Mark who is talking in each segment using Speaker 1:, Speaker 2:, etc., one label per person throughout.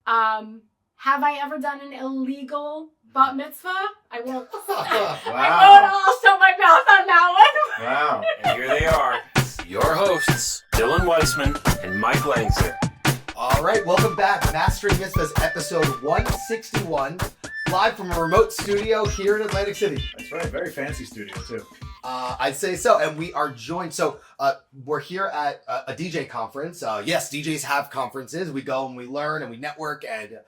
Speaker 1: Have I ever done an illegal bat mitzvah? I won't.
Speaker 2: Wow.
Speaker 1: I won't show my mouth on that one.
Speaker 2: Wow.
Speaker 3: And here they are, your hosts, Dylan Weissman and Mike Langston.
Speaker 4: All right, welcome back. Mastering Mitzvahs, episode 161, live from a remote studio here in Atlantic City.
Speaker 2: That's right. Very fancy studio, too.
Speaker 4: I'd say so, and we are joined. So we're here at a DJ conference. Yes, DJs have conferences. We go and we learn and we network and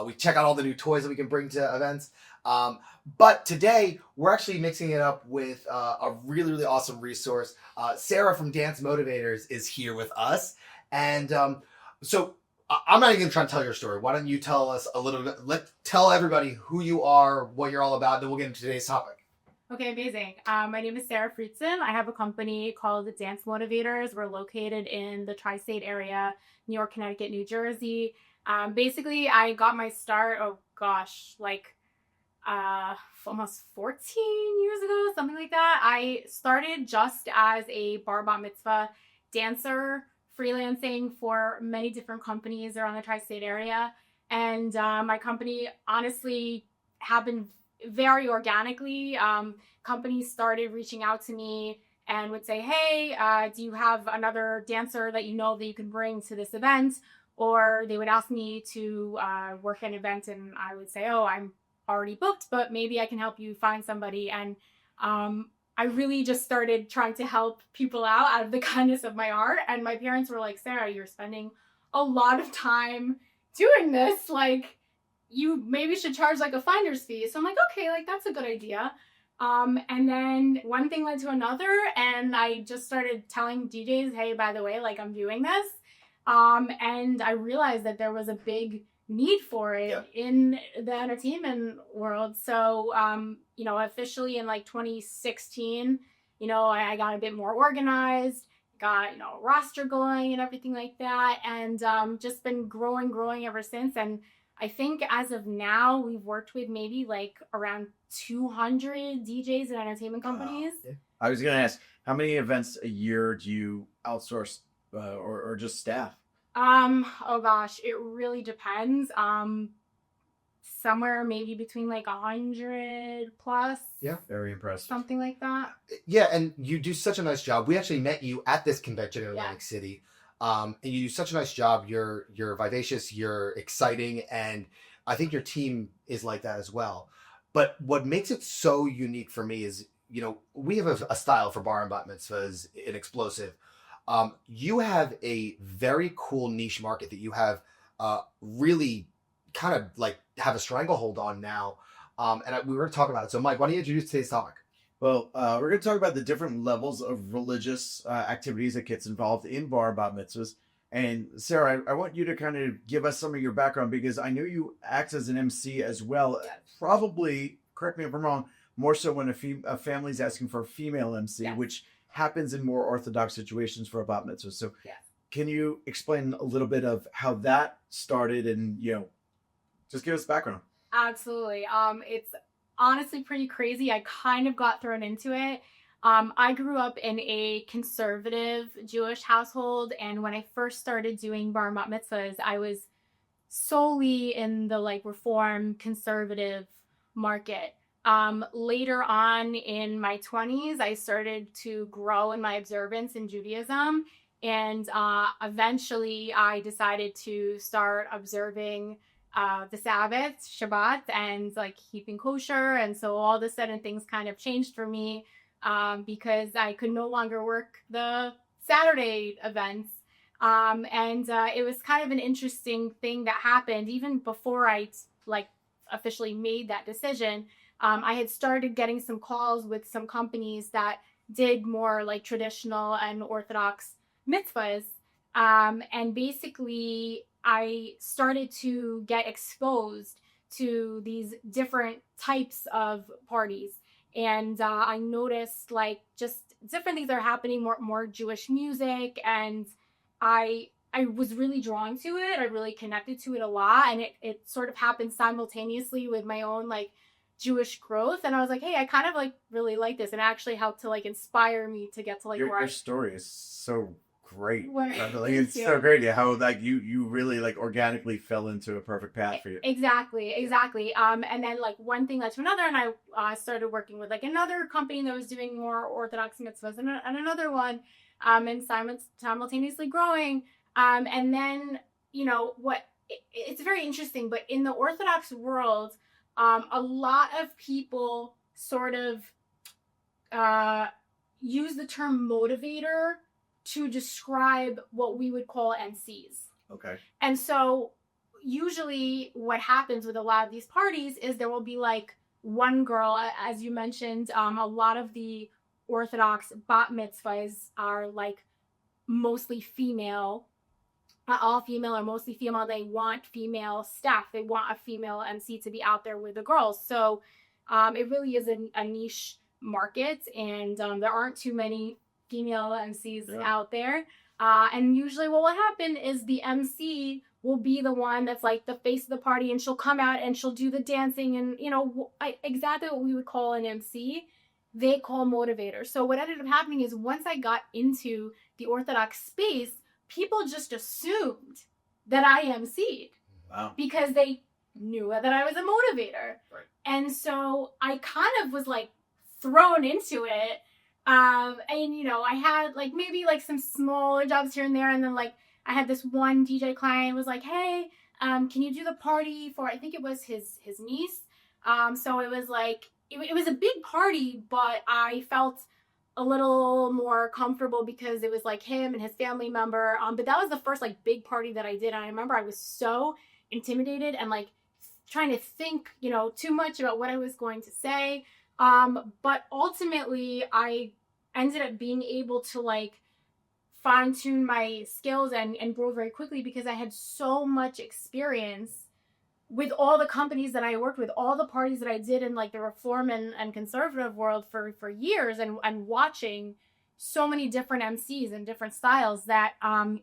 Speaker 4: we check out all the new toys that we can bring to events. But today, we're actually mixing it up with a really, really awesome resource. Sarah from Dance Motivators is here with us. And so I'm not even going to try to tell your story. Why don't you tell us a little bit, tell everybody who you are, what you're all about, and then we'll get into today's topic.
Speaker 1: Okay, amazing. My name is Sarah Friedson. I have a company called Dance Motivators. We're located in the tri-state area, New York, Connecticut, New Jersey. Basically, I got my start, almost 14 years ago, something like that. I started just as a bar bat mitzvah dancer, freelancing for many different companies around the tri-state area. And my company honestly happened very organically. Companies started reaching out to me and would say, hey, do you have another dancer that you know that you can bring to this event? Or they would ask me to work an event and I would say, oh, I'm already booked, but maybe I can help you find somebody. And I really just started trying to help people out of the kindness of my heart. And my parents were like, Sarah, you're spending a lot of time doing this. Like, you maybe should charge like a finder's fee. So I'm like, okay, like that's a good idea. And then one thing led to another, and I just started telling DJs, hey, by the way, like I'm doing this. And I realized that there was a big need for it in the entertainment world. So, officially in like 2016, I got a bit more organized, got, a roster going and everything like that. And just been growing ever since. And I think as of now, we've worked with maybe like around 200 DJs and entertainment companies.
Speaker 2: Wow. I was going to ask, how many events a year do you outsource or just staff?
Speaker 1: Oh gosh, it really depends. Somewhere maybe between like 100 plus.
Speaker 4: Yeah.
Speaker 2: Very impressive.
Speaker 1: Something like that.
Speaker 4: Yeah, and you do such a nice job. We actually met you at this convention in Atlantic City. And you do such a nice job. You're vivacious, you're exciting, and I think your team is like that as well. But what makes it so unique for me is, we have a style for bar and bat mitzvahs, an explosive. You have a very cool niche market that you have really kind of like have a stranglehold on now. And we were talking about it. So Mike, why don't you introduce today's topic?
Speaker 2: Well, we're going to talk about the different levels of religious activities that gets involved in bar bat mitzvahs. And Sarah, I want you to kind of give us some of your background because I know you act as an MC as well. Probably, correct me if I'm wrong, more so when a family's asking for a female MC, which happens in more Orthodox situations for a bat mitzvah. So can you explain a little bit of how that started and, just give us background?
Speaker 1: Absolutely. It's honestly pretty crazy. I kind of got thrown into it. I grew up in a conservative Jewish household, and when I first started doing bar and bat mitzvahs, I was solely in the like Reform conservative market. Later on in my 20s, I started to grow in my observance in Judaism, and eventually I decided to start observing the Sabbath, Shabbat, and like keeping kosher. And so all of a sudden things kind of changed for me because I could no longer work the Saturday events. And it was kind of an interesting thing that happened even before I like officially made that decision. I had started getting some calls with some companies that did more like traditional and Orthodox mitzvahs. And basically I started to get exposed to these different types of parties. And I noticed like just different things are happening, more Jewish music. And I was really drawn to it. I really connected to it a lot. And it sort of happened simultaneously with my own like Jewish growth. And I was like, hey, I kind of like really like this. And it actually helped to like inspire me to get to like
Speaker 2: your story is so great.
Speaker 1: Well,
Speaker 2: I feel like
Speaker 1: thank
Speaker 2: it's
Speaker 1: you.
Speaker 2: so great how like you really like organically fell into a perfect path for you.
Speaker 1: Exactly. And then like one thing led to another, and I started working with like another company that was doing more Orthodox mitzvahs, and another one, and simultaneously growing. And then it's very interesting, but in the Orthodox world, a lot of people sort of use the term motivator to describe what we would call MCs.
Speaker 2: Okay.
Speaker 1: And so usually what happens with a lot of these parties is there will be like one girl, as you mentioned, a lot of the Orthodox bat mitzvahs are like mostly female, not all female or mostly female. They want female staff. They want a female MC to be out there with the girls. So it really is a niche market, and there aren't too many female MCs out there. And usually what will happen is the MC will be the one that's like the face of the party, and she'll come out and she'll do the dancing and, exactly what we would call an MC, they call motivator. So what ended up happening is once I got into the Orthodox space, people just assumed that I MC'd.
Speaker 2: Wow.
Speaker 1: Because they knew that I was a motivator.
Speaker 2: Right.
Speaker 1: And so I kind of was like thrown into it. And I had like maybe like some smaller jobs here and there, and then like I had this one DJ client was like, hey, can you do the party for, I think it was his niece. So it was like it was a big party, but I felt a little more comfortable because it was like him and his family member. But that was the first like big party that I did. And I remember I was so intimidated and like trying to think, too much about what I was going to say. But ultimately I ended up being able to like fine tune my skills and grow very quickly because I had so much experience with all the companies that I worked with, all the parties that I did in like the reform and conservative world for years, and watching so many different MCs and different styles that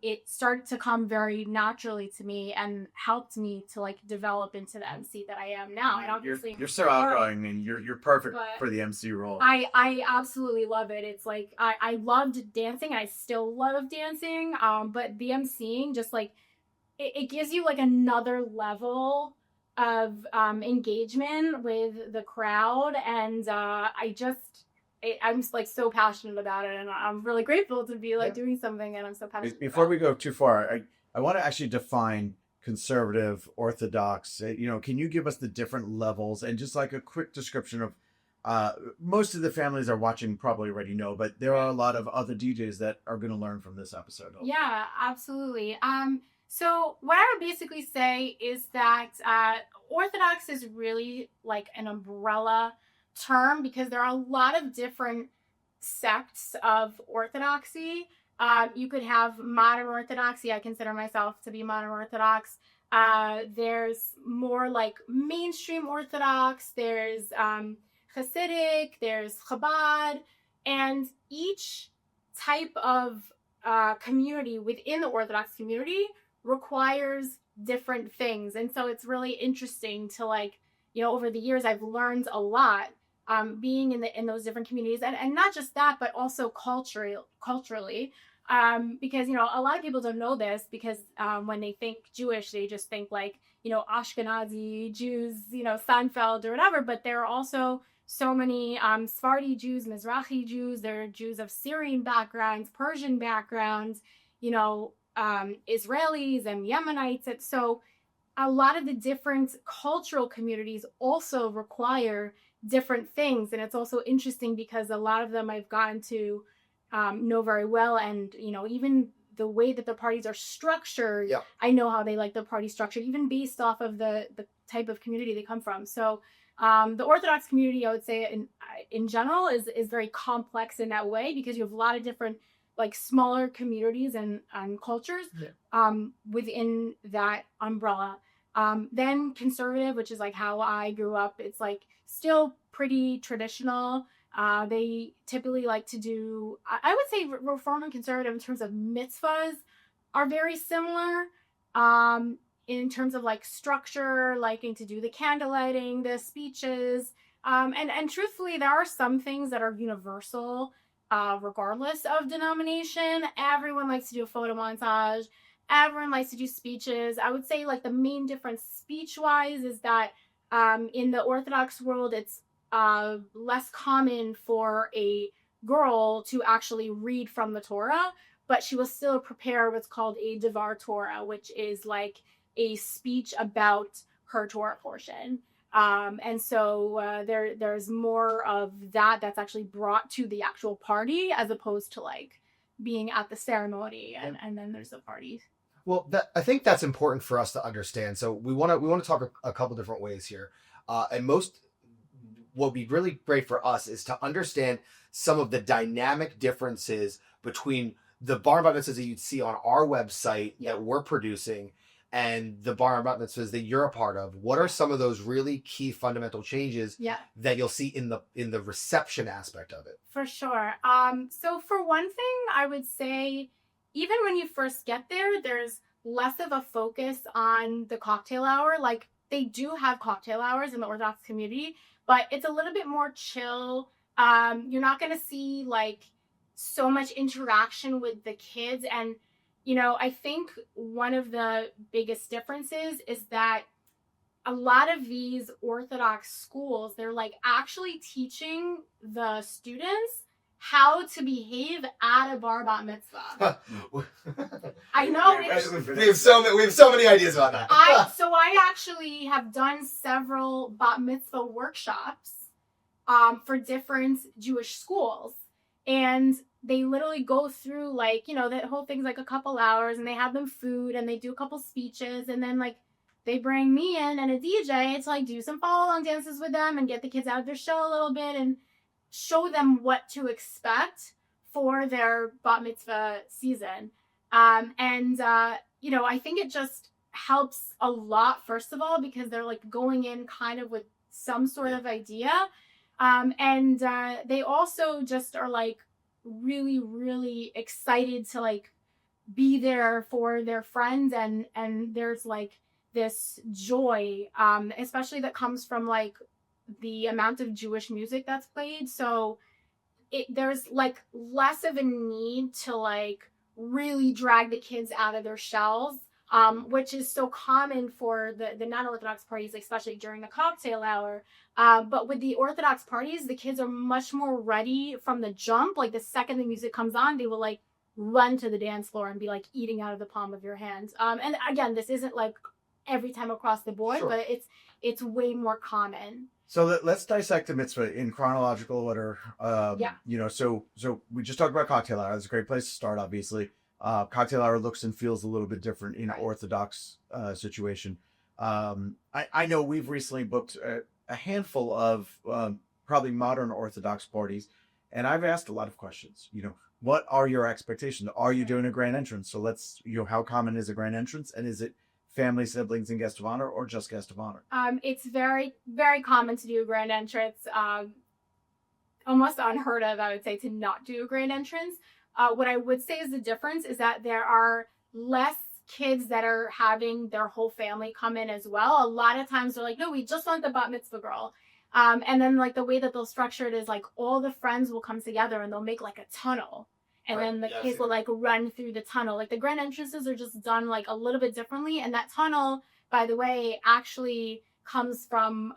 Speaker 1: it started to come very naturally to me and helped me to like develop into the MC that I am now. And obviously
Speaker 2: you're so outgoing and you're perfect for the MC role.
Speaker 1: I absolutely love it. It's like I loved dancing. I still love dancing. But the MCing just like it gives you like another level of engagement with the crowd, and I'm like so passionate about it, and I'm really grateful to be like doing something and I'm so passionate.
Speaker 2: Before we go too far, I want to actually define conservative, Orthodox. Can you give us the different levels and just like a quick description of most of the families are watching probably already know, but there are a lot of other DJs that are going to learn from this episode. Hopefully.
Speaker 1: Yeah, absolutely. So what I would basically say is that Orthodox is really like an umbrella term because there are a lot of different sects of Orthodoxy. You could have modern Orthodoxy. I consider myself to be modern Orthodox. There's more like mainstream Orthodox. There's Hasidic. There's Chabad. And each type of community within the Orthodox community requires different things. And so it's really interesting to like, over the years, I've learned a lot being in those different communities, and not just that, but also culturally, because a lot of people don't know this because when they think Jewish, they just think like Ashkenazi Jews, Seinfeld or whatever. But there are also so many Sephardi Jews, Mizrahi Jews. There are Jews of Syrian backgrounds, Persian backgrounds, Israelis and Yemenites. And so a lot of the different cultural communities also require different things. And it's also interesting because a lot of them I've gotten to know very well. And, even the way that the parties are structured, I know how they like the party structured, even based off of the type of community they come from. So the Orthodox community, I would say in general is very complex in that way because you have a lot of different like smaller communities and cultures within that umbrella. Then conservative, which is like how I grew up, it's like still pretty traditional. They typically like to do, I would say reform and conservative in terms of mitzvahs are very similar. In terms of like structure, liking to do the candlelighting, the speeches. And truthfully, there are some things that are universal regardless of denomination. Everyone likes to do a photo montage. Everyone likes to do speeches. I would say like the main difference speech-wise is that in the Orthodox world, it's less common for a girl to actually read from the Torah, but she will still prepare what's called a Devar Torah, which is like a speech about her Torah portion. And so there's more of that's actually brought to the actual party as opposed to like being at the ceremony and then there's the party.
Speaker 4: Well, I think that's important for us to understand. So we want to talk a couple different ways here, and what would be really great for us is to understand some of the dynamic differences between the bar and bat mitzvahs that you'd see on our website that we're producing and the bar and bat mitzvahs that you're a part of. What are some of those really key fundamental changes that you'll see in the reception aspect of it?
Speaker 1: For sure. So for one thing, I would say even when you first get there, there's less of a focus on the cocktail hour. Like they do have cocktail hours in the Orthodox community, but it's a little bit more chill. You're not going to see like so much interaction with the kids. And, you know, I think one of the biggest differences is that a lot of these Orthodox schools, they're like actually teaching the students how to behave at a bar bat mitzvah. I know.
Speaker 4: We have so many ideas about that.
Speaker 1: I actually have done several bat mitzvah workshops for different Jewish schools. And they literally go through like, you know, that whole thing's like a couple hours and they have them food and they do a couple speeches and then like they bring me in and a DJ to like do some follow-along dances with them and get the kids out of their shell a little bit and show them what to expect for their bat mitzvah season. You know, I think it just helps a lot, first of all, because they're like going in kind of with some sort of idea. They also just are like really, really excited to like be there for their friends. And there's like this joy, especially that comes from like the amount of Jewish music that's played. So there's like less of a need to like really drag the kids out of their shells, which is so common for the non-Orthodox parties, especially during the cocktail hour. But with the Orthodox parties, the kids are much more ready from the jump. Like the second the music comes on, they will like run to the dance floor and be like eating out of the palm of your hand. And again, this isn't like every time across the board, but it's way more common.
Speaker 2: So let's dissect the mitzvah in chronological order. You know, so we just talked about cocktail hour. That's a great place to start, obviously. Cocktail hour looks and feels a little bit different in an Orthodox situation. I know we've recently booked a handful of probably modern Orthodox parties, and I've asked a lot of questions. You know, what are your expectations? Are you doing a grand entrance? So how common is a grand entrance, and is it family, siblings, and guest of honor, or just guest of honor?
Speaker 1: It's very, very common to do a grand entrance. Almost unheard of, I would say, to not do a grand entrance. What I would say is the difference is that there are less kids that are having their whole family come in as well. A lot of times they're like, no, we just want the bat mitzvah girl. And then like the way that they'll structure it is like all the friends will come together and they'll make like a tunnel. And then the kids will like run through the tunnel. Like the grand entrances are just done like a little bit differently. And that tunnel, by the way, actually comes from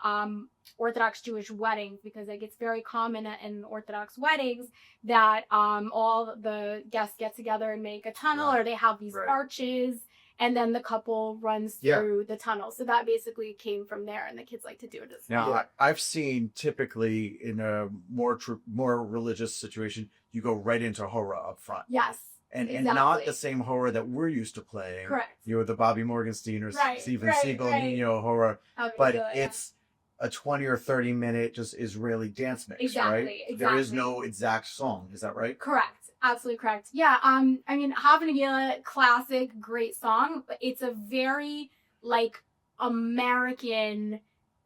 Speaker 1: Orthodox Jewish weddings, because like it's very common in Orthodox weddings that all the guests get together and make a tunnel, or they have these arches, and then the couple runs through the tunnel. So that basically came from there, and the kids like to do it as well.
Speaker 2: Now, I've seen typically in a more religious situation, you go right into Hora up front.
Speaker 1: Yes.
Speaker 2: And not the same horror that we're used to playing.
Speaker 1: Correct.
Speaker 2: You know, the Bobby Morgenstein or Steven Seagal Nino horror. But it's a 20 or 30 minute just Israeli dance mix, right? There is no exact song. Is that right?
Speaker 1: Correct. Absolutely correct. Yeah. I mean, Hava Nagila, classic, great song, but it's a very like American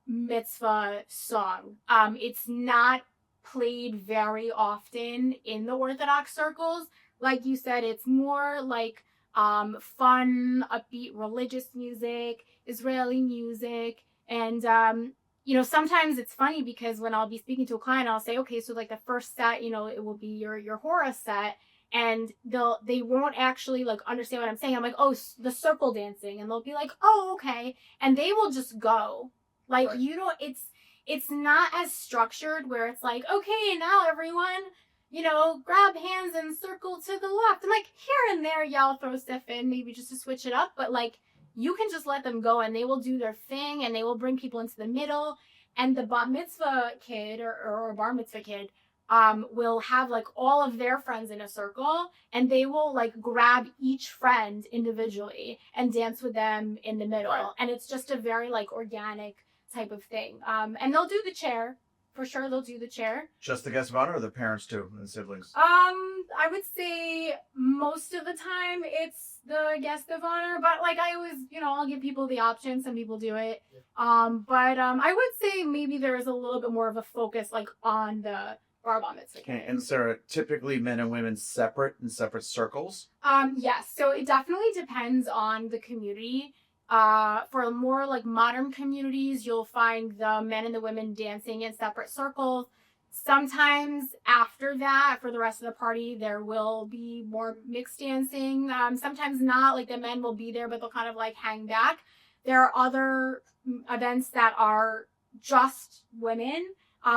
Speaker 1: mitzvah song. It's not played very often in the Orthodox circles. Like you said, it's more like fun, upbeat, religious music, Israeli music. And, sometimes it's funny because when I'll be speaking to a client, I'll say, okay, so like the first set, it will be your hora set. And they won't actually like understand what I'm saying. I'm like, oh, the circle dancing. And they'll be like, oh, okay. And they will just go. Like,
Speaker 4: Right.
Speaker 1: it's not as structured where it's like, okay, now everyone, grab hands and circle to the left. I'm like, here and there, y'all throw stuff in, maybe just to switch it up. But like, you can just let them go and they will do their thing and they will bring people into the middle. And the bat mitzvah kid or bar mitzvah kid will have like all of their friends in a circle and they will like grab each friend individually and dance with them in the middle.
Speaker 2: Right.
Speaker 1: And it's just a very like organic type of thing. And they'll do the chair. For sure, they'll do the chair.
Speaker 2: Just the guest of honor or the parents too and siblings?
Speaker 1: I would say most of the time it's the guest of honor, but like I always, I'll give people the option. Some people do it. But I would say maybe there is a little bit more of a focus like on the bar mitzvah.
Speaker 2: Okay, and Sarah, typically men and women separate in separate circles?
Speaker 1: Yes, so it definitely depends on the community. For more like modern communities, you'll find the men and the women dancing in separate circles. Sometimes after that, for the rest of the party, there will be more mixed dancing. Sometimes not, like the men will be there, but they'll kind of like hang back. There are other events that are just women.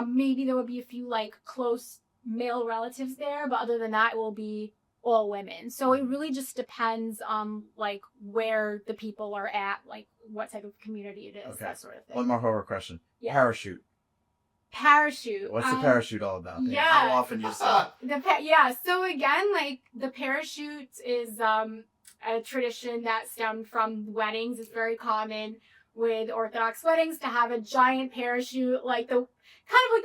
Speaker 1: Maybe there would be a few like close male relatives there, but other than that, it will be all women. So it really just depends on like where the people are at, like what type of community it is,
Speaker 2: Okay.
Speaker 1: that sort of thing.
Speaker 2: One more horror question.
Speaker 1: Yeah.
Speaker 2: Parachute.
Speaker 1: Parachute.
Speaker 2: What's the parachute all about?
Speaker 1: yeah.
Speaker 2: How often you see it?
Speaker 1: So again, like the parachute is a tradition that stemmed from weddings. It's very common with Orthodox weddings to have a giant parachute, like the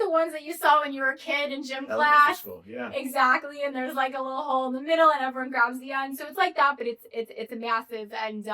Speaker 1: ones that you saw when you were a kid in gym
Speaker 2: Elementary
Speaker 1: class.
Speaker 2: school, yeah.
Speaker 1: Exactly, and there's like a little hole in the middle, and everyone grabs the end. So it's like that, but it's a massive, and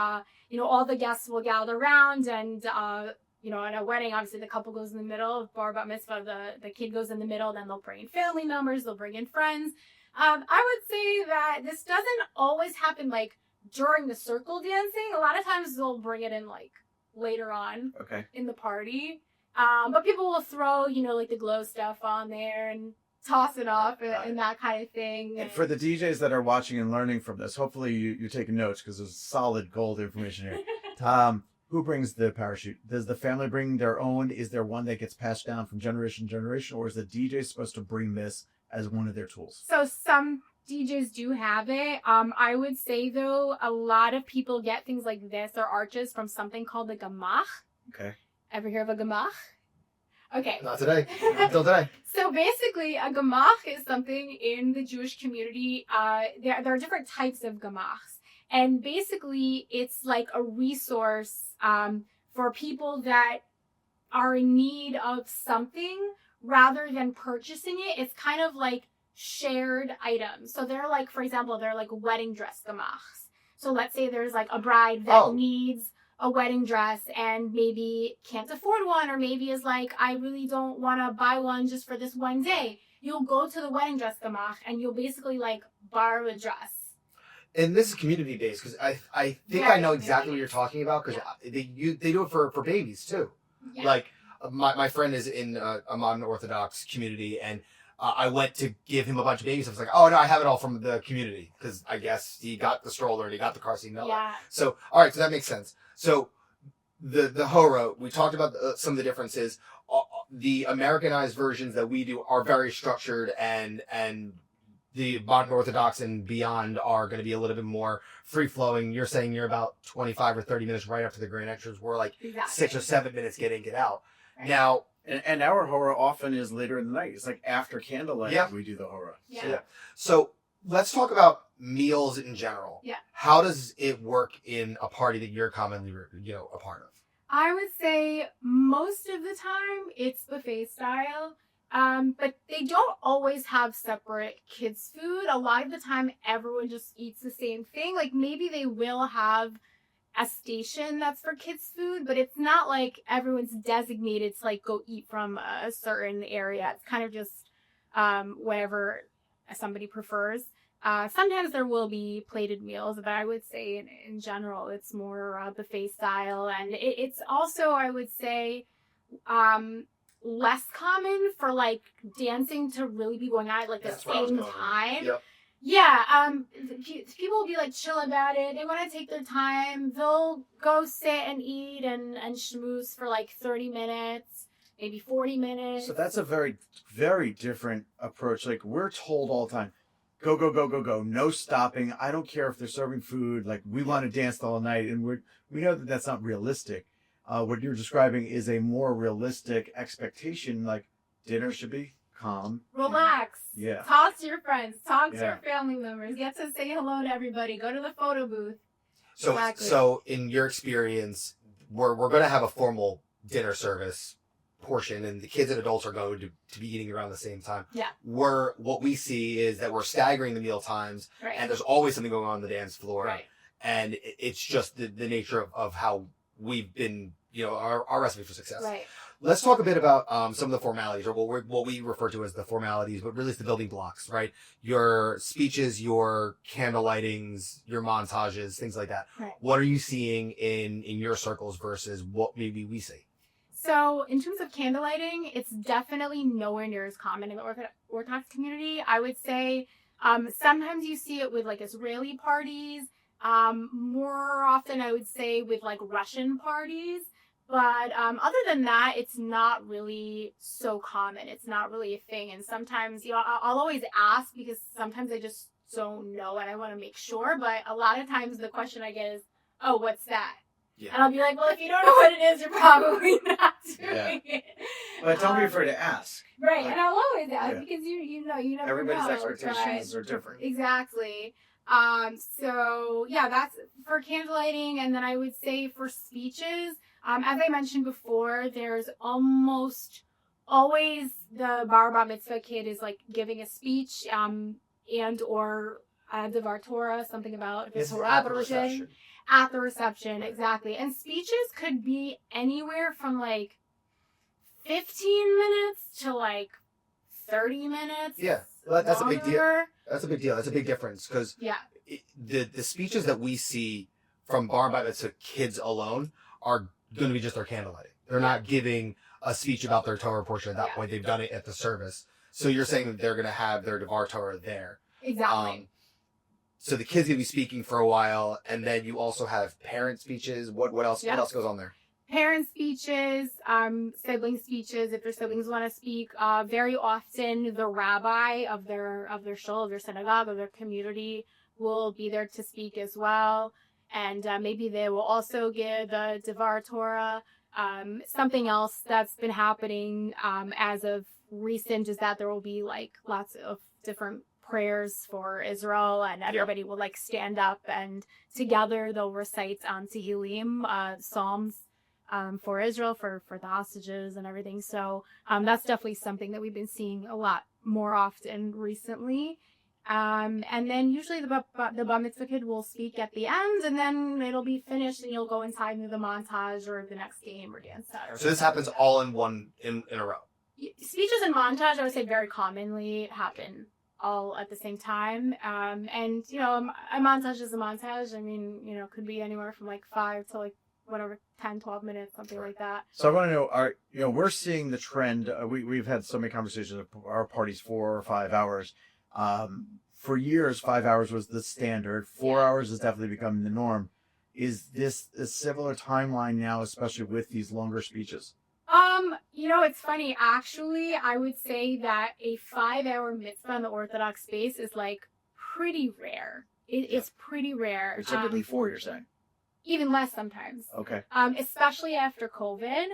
Speaker 1: all the guests will gather around, and at a wedding, obviously the couple goes in the middle. Bar bat mitzvah, the kid goes in the middle. Then they'll bring in family members, they'll bring in friends. I would say that this doesn't always happen like during the circle dancing. A lot of times they'll bring it in like later on in the party. But people will throw, like the glow stuff on there and toss it up and that kind of thing.
Speaker 2: And for the DJs that are watching and learning from this, hopefully you're taking notes because there's solid gold information here. Who brings the parachute? Does the family bring their own? Is there one that gets passed down from generation to generation? Or is the DJ supposed to bring this as one of their tools?
Speaker 1: So some DJs do have it. I would say, though, a lot of people get things like this or arches from something called the gamach.
Speaker 2: Okay.
Speaker 1: Ever hear of a gamach? Okay.
Speaker 4: Not today. Until today.
Speaker 1: So basically, a gamach is something in the Jewish community. There are different types of gamachs. And basically, it's like a resource for people that are in need of something rather than purchasing it. It's kind of like shared items. So they're like, for example, they're like wedding dress gamachs. So let's say there's like a bride that needs a wedding dress and maybe can't afford one, or maybe is like, I really don't want to buy one just for this one day. You'll go to the wedding dress gamach and you'll basically like borrow a dress.
Speaker 4: And this is community based because I think I know exactly what you're talking about because they do it for babies too.
Speaker 1: Yeah.
Speaker 4: Like my friend is in a modern Orthodox community, and I went to give him a bunch of babies. I was like, oh no, I have it all from the community because I guess he got the stroller and he got the car seat.
Speaker 1: Yeah.
Speaker 4: So all right, so that makes sense. So the hora, we talked about some of the differences. The Americanized versions that we do are very structured, and the modern Orthodox and beyond are going to be a little bit more free flowing. You're saying you're about 25 or 30 minutes right after the grand entrance. We're like 6 or 7 minutes get in, get out.
Speaker 1: Right.
Speaker 4: Now,
Speaker 2: and our hora often is later in the night. It's like after candlelight we do the hora.
Speaker 1: Yeah.
Speaker 4: So let's talk about meals in general.
Speaker 1: Yeah.
Speaker 4: How does it work in a party that you're commonly, a part of?
Speaker 1: I would say most of the time it's buffet style. But they don't always have separate kids' food. A lot of the time, everyone just eats the same thing. Like, maybe they will have a station that's for kids' food, but it's not like everyone's designated to, like, go eat from a certain area. It's kind of just whatever somebody prefers. Sometimes there will be plated meals, but I would say in general, it's more buffet style. And it's also, I would say, less common for like dancing to really be going on at like the
Speaker 4: That's where I was
Speaker 1: same
Speaker 4: going.
Speaker 1: time.
Speaker 4: Yep.
Speaker 1: Yeah, people will be like chill about it. They want to take their time. They'll go sit and eat and schmooze for like 30 minutes, maybe 40 minutes.
Speaker 2: So that's a very, very different approach. Like we're told all the time, go, go, go, go, go, no stopping. I don't care if they're serving food. Like we want to dance the whole night, and we know that that's not realistic. What you're describing is a more realistic expectation. Like dinner should be calm.
Speaker 1: Relax.
Speaker 2: Yeah.
Speaker 1: Talk to your friends. Talk to
Speaker 2: Yeah.
Speaker 1: your family members. Get to say hello to everybody. Go to the photo booth.
Speaker 4: So,
Speaker 1: Exactly.
Speaker 4: so in your experience, we're going to have a formal dinner service portion, and the kids and adults are going to be eating around the same time.
Speaker 1: Yeah.
Speaker 4: What we see is that we're staggering the meal times,
Speaker 1: Right.
Speaker 4: and there's always something going on the dance floor.
Speaker 1: Right.
Speaker 4: And it's just the nature of how we've been, our recipe for success.
Speaker 1: Right.
Speaker 4: Let's talk a bit about some of the formalities, or what we refer to as the formalities, but really it's the building blocks, right? Your speeches, your candle lightings, your montages, things like that.
Speaker 1: Right.
Speaker 4: What are you seeing in your circles versus what maybe we see?
Speaker 1: So in terms of candlelighting, it's definitely nowhere near as common in the Orthodox community. I would say sometimes you see it with like Israeli parties. More often I would say with like Russian parties. But other than that, it's not really so common. It's not really a thing. And sometimes, I'll always ask because sometimes I just don't know and I want to make sure. But a lot of times the question I get is, oh, what's that?
Speaker 4: Yeah.
Speaker 1: And I'll be like, well, if you don't know what it is, you're probably not doing it.
Speaker 2: But don't be afraid to ask.
Speaker 1: Right. And I'll always ask
Speaker 2: Yeah.
Speaker 1: because you never
Speaker 2: Everybody's
Speaker 1: know.
Speaker 2: expectations
Speaker 1: Right.
Speaker 2: are different.
Speaker 1: Exactly. So yeah, that's for candlelighting. And then I would say for speeches, as I mentioned before, there's almost always the bar mitzvah kid is like giving a speech, and or Devar Torah, something about the
Speaker 2: It's
Speaker 1: Torah
Speaker 2: at the
Speaker 1: version.
Speaker 2: reception.
Speaker 1: At the reception, exactly. And speeches could be anywhere from like 15 minutes to like 30 minutes.
Speaker 4: Yeah, well, that's a big deal.
Speaker 1: longer.
Speaker 4: That's a big deal. That's a big difference because
Speaker 1: Yeah.
Speaker 4: the speeches that we see from bar mitzvah kids alone are going to be just their candlelighting. They're not giving a speech about their Torah portion at that
Speaker 1: Yeah.
Speaker 4: point. They've done it at the service. So you're saying that they're going to have their Devar Torah there.
Speaker 1: Exactly.
Speaker 4: So the kid's going to be speaking for a while, and then you also have parent speeches. What else?
Speaker 1: Yeah.
Speaker 4: What else goes on there?
Speaker 1: Parent speeches, sibling speeches, if their siblings want to speak. Very often the rabbi of their shul, of their synagogue, of their community will be there to speak as well. And maybe they will also give the Devar Torah. Something else that's been happening as of recent is that there will be like lots of different prayers for Israel, and everybody will like stand up and together they'll recite Tehillim, Psalms for Israel, for the hostages and everything. So that's definitely something that we've been seeing a lot more often recently. And then usually the bar mitzvah kid will speak at the end, and then it'll be finished, and you'll go inside into the montage or the next game or dance set.
Speaker 4: So this happens all in a row.
Speaker 1: Speeches and montage, I would say, very commonly happen all at the same time. And a montage is a montage. I mean, could be anywhere from like 5 to like whatever 10, 12 minutes, something like that.
Speaker 2: So I want to know, we're seeing the trend. We've had so many conversations of our parties 4 or 5 hours. For years, 5 hours was the standard. 4 hours has definitely become the norm. Is this a similar timeline now, especially with these longer speeches?
Speaker 1: It's funny. Actually, I would say that a 5-hour mitzvah in the Orthodox space is like pretty rare. It's pretty rare.
Speaker 2: It's typically 4, you're saying?
Speaker 1: Even less sometimes.
Speaker 2: Okay.
Speaker 1: Especially after COVID.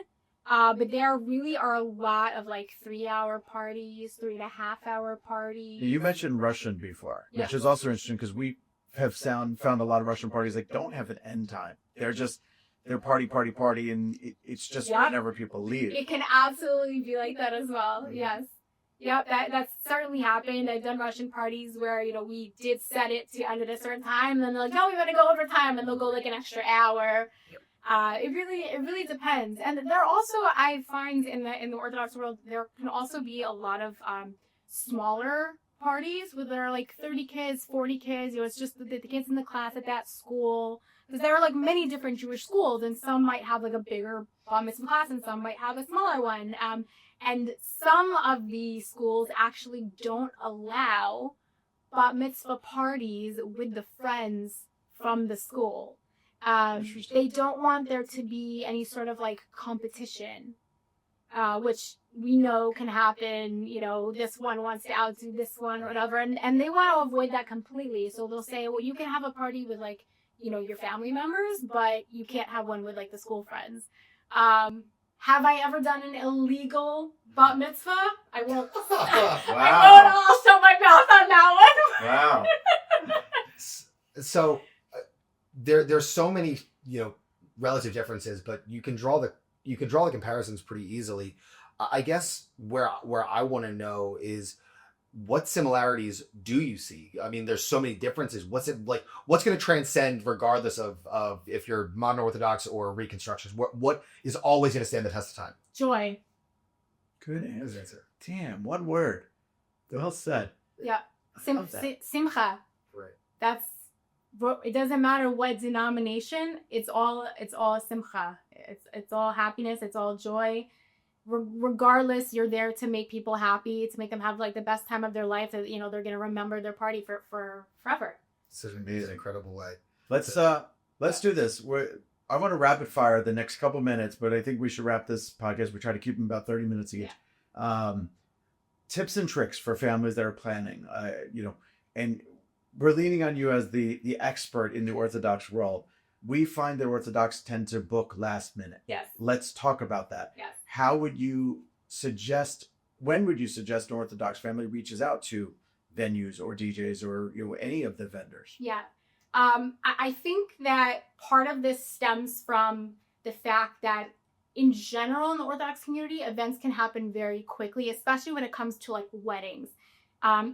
Speaker 1: But there really are a lot of like 3-hour parties, 3.5-hour parties.
Speaker 2: You mentioned Russian before, which is also interesting because we have found a lot of Russian parties that don't have an end time. They're party, and it's just whenever people leave.
Speaker 1: It can absolutely be like that as well. Yes. Yep, that's certainly happened. I've done Russian parties where, we did set it to end at a certain time, and then they're like, no, we want to go over time, and they'll go like an extra hour. Yep. It really depends. And there also, I find in the Orthodox world, there can also be a lot of smaller parties where there are like 30 kids, 40 kids. It's just the kids in the class at that school. Because there are like many different Jewish schools, and some might have like a bigger bat mitzvah class, and some might have a smaller one. And some of the schools actually don't allow bat mitzvah parties with the friends from the school. They don't want there to be any sort of like competition, which we know can happen. You know, this one wants to outdo this one or whatever, and they want to avoid that completely. So they'll say, well, you can have a party with like, you know, your family members, but you can't have one with like the school friends. Have I ever done an illegal bat mitzvah? I won't.
Speaker 2: Wow.
Speaker 1: I'll shut my mouth on that one.
Speaker 2: Wow.
Speaker 4: So there's so many, you know, relative differences, but you can draw the comparisons pretty easily. I guess where I want to know is, what similarities do you see? I mean, there's so many differences. What's it like? What's going to transcend regardless of if you're modern Orthodox or Reconstructions? What is always going to stand the test of time?
Speaker 1: Joy.
Speaker 2: Good answer. Damn, one word. Well said.
Speaker 1: Yeah.
Speaker 2: Love that.
Speaker 1: Simcha.
Speaker 4: Right.
Speaker 1: That's, it doesn't matter what denomination. It's all simcha. It's all happiness. It's all joy. Regardless, you're there to make people happy, to make them have like the best time of their life. That, you know, they're gonna remember their party for forever.
Speaker 4: Such an amazing, incredible way.
Speaker 2: Let's do this. I want to rapid fire the next couple minutes, but I think we should wrap this podcast. We try to keep them about 30 minutes each. Yeah. Tips and tricks for families that are planning. You know, and we're leaning on you as the expert in the Orthodox world. We find that Orthodox tend to book last minute.
Speaker 1: Yes.
Speaker 2: Let's talk about that.
Speaker 1: Yes.
Speaker 2: When would you suggest an Orthodox family reaches out to venues or DJs or, you know, any of the vendors?
Speaker 1: Yeah. I think that part of this stems from the fact that in general in the Orthodox community, events can happen very quickly, especially when it comes to like weddings.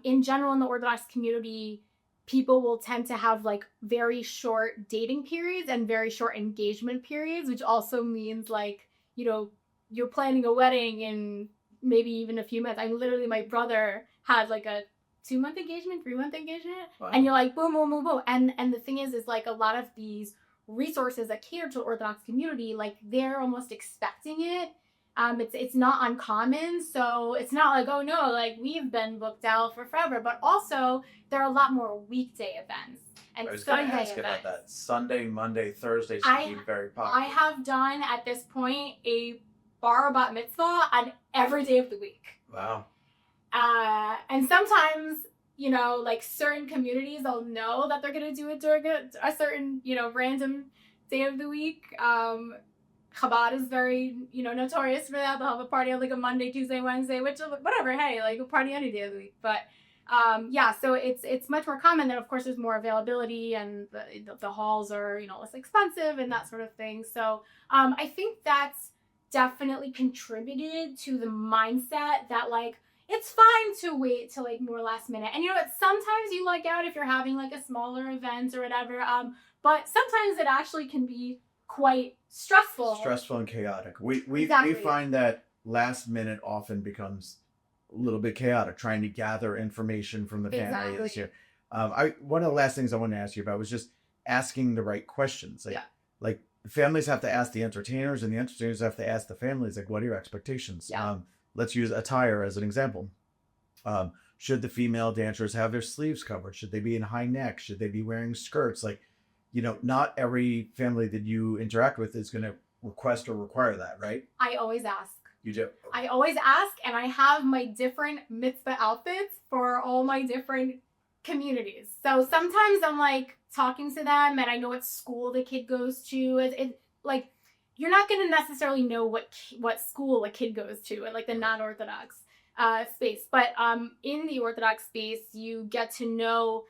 Speaker 1: In general in the Orthodox community, people will tend to have like very short dating periods and very short engagement periods, which also means like, you know, you're planning a wedding in maybe even a few months. Literally, my brother had like a 2-month engagement, 3-month engagement. Wow. And you're like, boom, boom, boom, boom. And the thing is like a lot of these resources that cater to the Orthodox community, like they're almost expecting it. It's not uncommon. So it's not like, oh no, like we've been booked out for forever, but also there are a lot more weekday events. And
Speaker 2: I was going to ask
Speaker 1: events.
Speaker 2: about that. Sunday, Monday, Thursday should be very popular.
Speaker 1: I have done at this point a bar bat mitzvah on every day of the week.
Speaker 2: Wow.
Speaker 1: And sometimes, you know, like certain communities, they'll know that they're going to do it during a certain, you know, random day of the week. Chabad is very, you know, notorious for that. They'll have a party on like a Monday, Tuesday, Wednesday, which, whatever, hey, like a party any day of the week. But yeah, so it's much more common. Then of course there's more availability and the halls are, you know, less expensive and that sort of thing. So I think that's definitely contributed to the mindset that like it's fine to wait till like more last minute. And you know what, sometimes you luck out if you're having like a smaller event or whatever, but sometimes it actually can be quite stressful
Speaker 2: and chaotic. We
Speaker 1: Exactly.
Speaker 2: find that last minute often becomes a little bit chaotic, trying to gather information from the family.
Speaker 1: Exactly.
Speaker 2: One of the last things I wanted to ask you about was just asking the right questions. Like families have to ask the entertainers, and the entertainers have to ask the families, like, what are your expectations?
Speaker 1: Yeah.
Speaker 2: Let's use attire as an example. Should the female dancers have their sleeves covered? Should they be in high neck? Should they be wearing skirts? Like, you know, not every family that you interact with is going to request or require that, right?
Speaker 1: I always ask.
Speaker 2: You do?
Speaker 1: I always ask, and I have my different mitzvah outfits for all my different communities. So sometimes I'm like talking to them, and I know what school the kid goes to. It like you're not going to necessarily know what school a kid goes to at like the non-Orthodox space, but in the Orthodox space, you get to know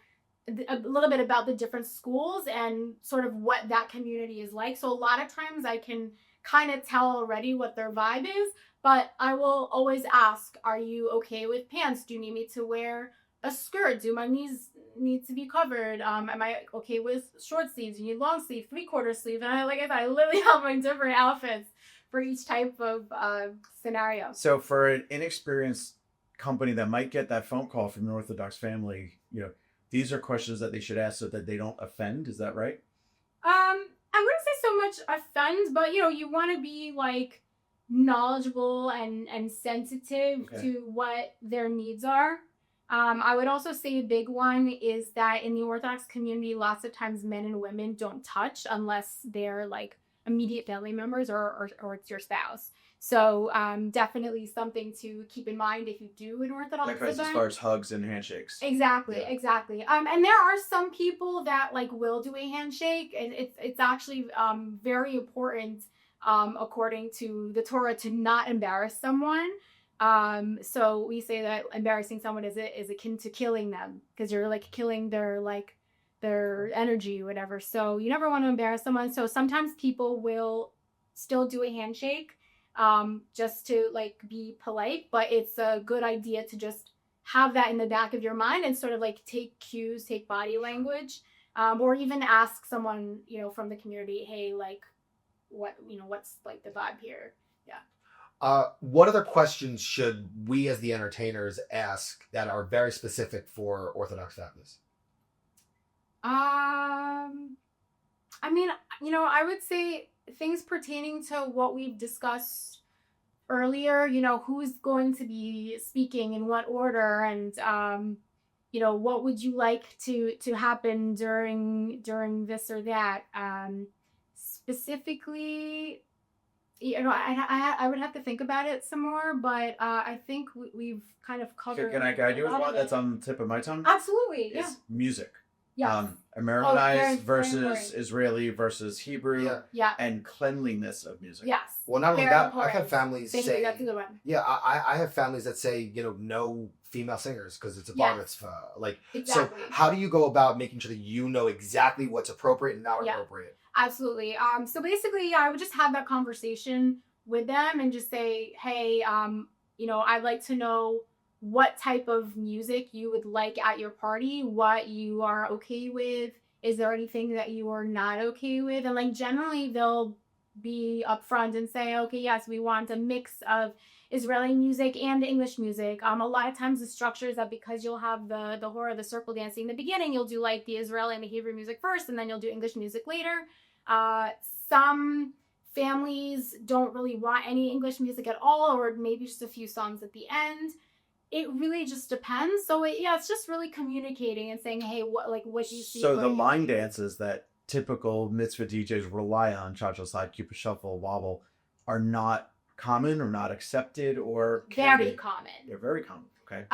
Speaker 1: a little bit about the different schools and sort of what that community is like. So a lot of times I can kind of tell already what their vibe is, but I will always ask, are you okay with pants? Do you need me to wear a skirt? Do my knees need to be covered? Am I okay with short sleeves? Do you need long sleeve, 3/4 sleeve? And I literally have my different outfits for each type of scenario.
Speaker 2: So for an inexperienced company that might get that phone call from an Orthodox family, you know, these are questions that they should ask so that they don't offend. Is that right?
Speaker 1: I wouldn't say so much offend, but you want to be like knowledgeable and sensitive to what their needs are. I would also say a big one is that in the Orthodox community, lots of times men and women don't touch unless they're like immediate family members or it's your spouse. So definitely something to keep in mind if you do an Orthodox
Speaker 2: Likewise,
Speaker 1: event.
Speaker 2: as far as hugs and handshakes.
Speaker 1: Exactly,
Speaker 4: Yeah.
Speaker 1: exactly. And there are some people that like will do a handshake, and it's actually very important according to the Torah to not embarrass someone. So we say that embarrassing someone is akin to killing them because you're like killing their energy or whatever. So you never want to embarrass someone. So sometimes people will still do a handshake just to like be polite, but it's a good idea to just have that in the back of your mind and sort of like take cues, take body language, or even ask someone, from the community, hey, like what's like the vibe here? Yeah.
Speaker 4: What other questions should we as the entertainers ask that are very specific for Orthodox families?
Speaker 1: I mean, I would say things pertaining to what we've discussed earlier, who's going to be speaking in what order, and what would you like to happen during this or that. Specifically, I would have to think about it some more, but I think we've kind of covered.
Speaker 2: Can I guide you
Speaker 1: a
Speaker 2: with
Speaker 1: lot
Speaker 2: one
Speaker 1: of it.
Speaker 2: that's on the tip of my tongue?
Speaker 1: Absolutely, yeah.
Speaker 2: It's music.
Speaker 1: Yes.
Speaker 2: Americanized
Speaker 1: very
Speaker 2: versus
Speaker 1: important.
Speaker 2: Israeli versus Hebrew,
Speaker 1: Yeah.
Speaker 2: and cleanliness of music.
Speaker 1: Yes.
Speaker 4: Well, not only
Speaker 1: Very
Speaker 4: that,
Speaker 1: important.
Speaker 4: I've had families
Speaker 1: Thank
Speaker 4: say,
Speaker 1: you. That's a good one.
Speaker 4: yeah, I have families that say, no female singers because it's a bar
Speaker 1: Yes.
Speaker 4: mitzvah. Like,
Speaker 1: Exactly.
Speaker 4: so how do you go about making sure that you know exactly what's appropriate and not
Speaker 1: Yeah.
Speaker 4: appropriate?
Speaker 1: Absolutely. So basically, I would just have that conversation with them and just say, hey, I'd like to know what type of music you would like at your party, what you are okay with. Is there anything that you are not okay with? And like generally they'll be upfront and say, okay, yes, we want a mix of Israeli music and English music. A lot of times the structure is that because you'll have the horror, the circle dancing in the beginning, you'll do like the Israeli and the Hebrew music first, and then you'll do English music later. Some families don't really want any English music at all, or maybe just a few songs at the end. It really just depends. So it's just really communicating and saying, hey, what do you see?
Speaker 2: So
Speaker 1: what
Speaker 2: the
Speaker 1: do you
Speaker 2: line
Speaker 1: see?
Speaker 2: dances that typical mitzvah DJs rely on, cha-cha slide, Cupid shuffle, wobble, are not common or not accepted or
Speaker 1: Very common.
Speaker 2: They're very common. Okay.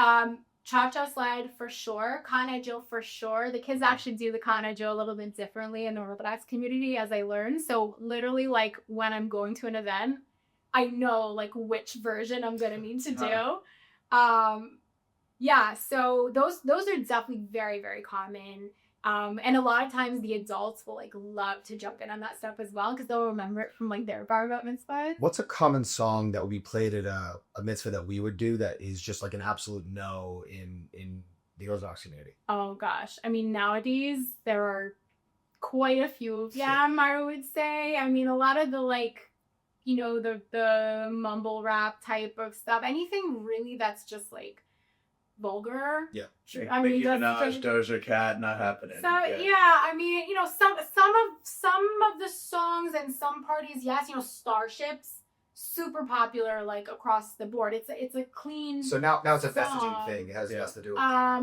Speaker 1: Cha-cha slide for sure. Kana Jill for sure. The kids actually do the Kana Jill a little bit differently in the Orthodox community as I learned. So literally like when I'm going to an event, I know like which version I'm going to need to do. So those are definitely very, very common. And a lot of times the adults will like love to jump in on that stuff as well because they'll remember it from like their bar mitzvahs.
Speaker 4: What's a common song that would be played at a mitzvah that we would do that is just like an absolute no in the Orthodox community?
Speaker 1: Oh gosh. I mean, nowadays there are quite a few of them, I would say. I mean, a lot of the like, the mumble rap type of stuff, anything really that's just like vulgar.
Speaker 4: Yeah.
Speaker 1: I mean,
Speaker 2: Nicki Minaj, Doja Cat, not happening.
Speaker 1: So I mean, some of the songs and some parties, yes, Starships, super popular like across the board. It's a clean.
Speaker 4: So now it's a messaging
Speaker 1: song.
Speaker 4: thing. It has less to do with
Speaker 1: I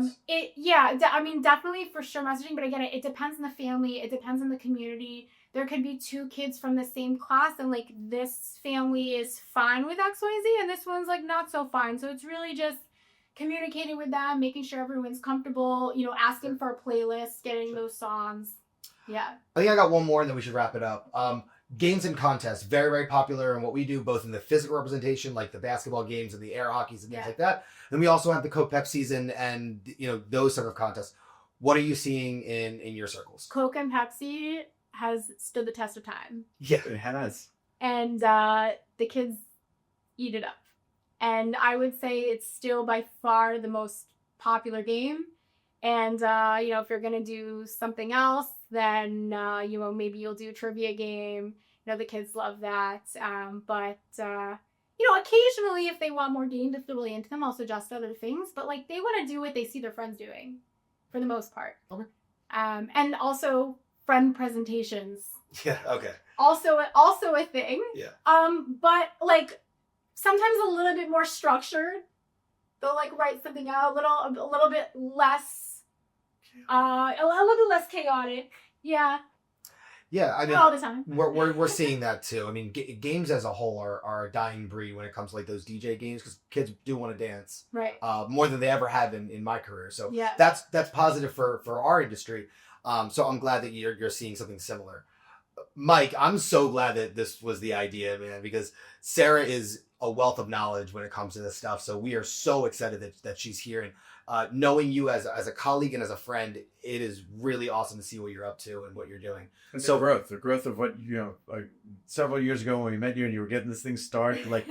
Speaker 1: mean, definitely for sure messaging, but again, it depends on the family. It depends on the community. There could be two kids from the same class and like this family is fine with XYZ and this one's like not so fine. So it's really just communicating with them, making sure everyone's comfortable, asking for a playlist, getting those songs. Yeah.
Speaker 4: I think I got one more and then we should wrap it up. Games and contests, very, very popular in what we do, both in the physical representation, like the basketball games and the air hockeys and things like that. And we also have the Coke Pep season and, those sort of contests. What are you seeing in your circles?
Speaker 1: Coke and Pepsi has stood the test of time.
Speaker 4: Yeah.
Speaker 2: It has.
Speaker 1: And the kids eat it up. And I would say it's still by far the most popular game. And, if you're going to do something else, then, maybe you'll do a trivia game. The kids love that. But occasionally if they want more games, if they're really into them, I'll suggest other things. But, they want to do what they see their friends doing for the most part.
Speaker 4: Okay.
Speaker 1: And also friend presentations.
Speaker 4: Yeah. Okay.
Speaker 1: Also a thing.
Speaker 4: Yeah.
Speaker 1: But like sometimes a little bit more structured. They'll like write something out a little bit less, a little bit less chaotic. Yeah.
Speaker 4: Yeah, I mean,
Speaker 1: Not all the time.
Speaker 4: we're seeing that too. I mean, games as a whole are a dying breed when it comes to like those DJ games because kids do want to dance
Speaker 1: Right.
Speaker 4: more than they ever have in my career. So
Speaker 1: Yeah.
Speaker 4: that's positive for our industry. So I'm glad that you're seeing something similar. Mike, I'm so glad that this was the idea, man, because Sarah is a wealth of knowledge when it comes to this stuff. So we are so excited that she's here, and knowing you as a colleague and as a friend, it is really awesome to see what you're up to and what you're doing.
Speaker 2: And so the growth of what, like several years ago when we met you and you were getting this thing started, like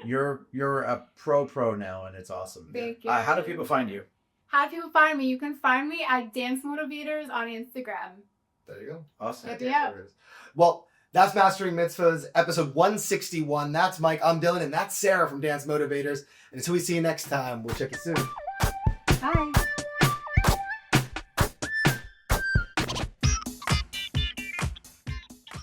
Speaker 2: you're a pro now, and it's awesome.
Speaker 1: Thank you.
Speaker 2: How do people find you?
Speaker 1: How do people find me? You can find me at Dance Motivators on Instagram.
Speaker 4: There you go.
Speaker 2: Awesome.
Speaker 1: Yeah.
Speaker 4: Well, that's Mastering Mitzvahs, episode 161. That's Mike, I'm Dylan, and that's Sarah from Dance Motivators. And until we see you next time, we'll check you soon.
Speaker 1: Bye.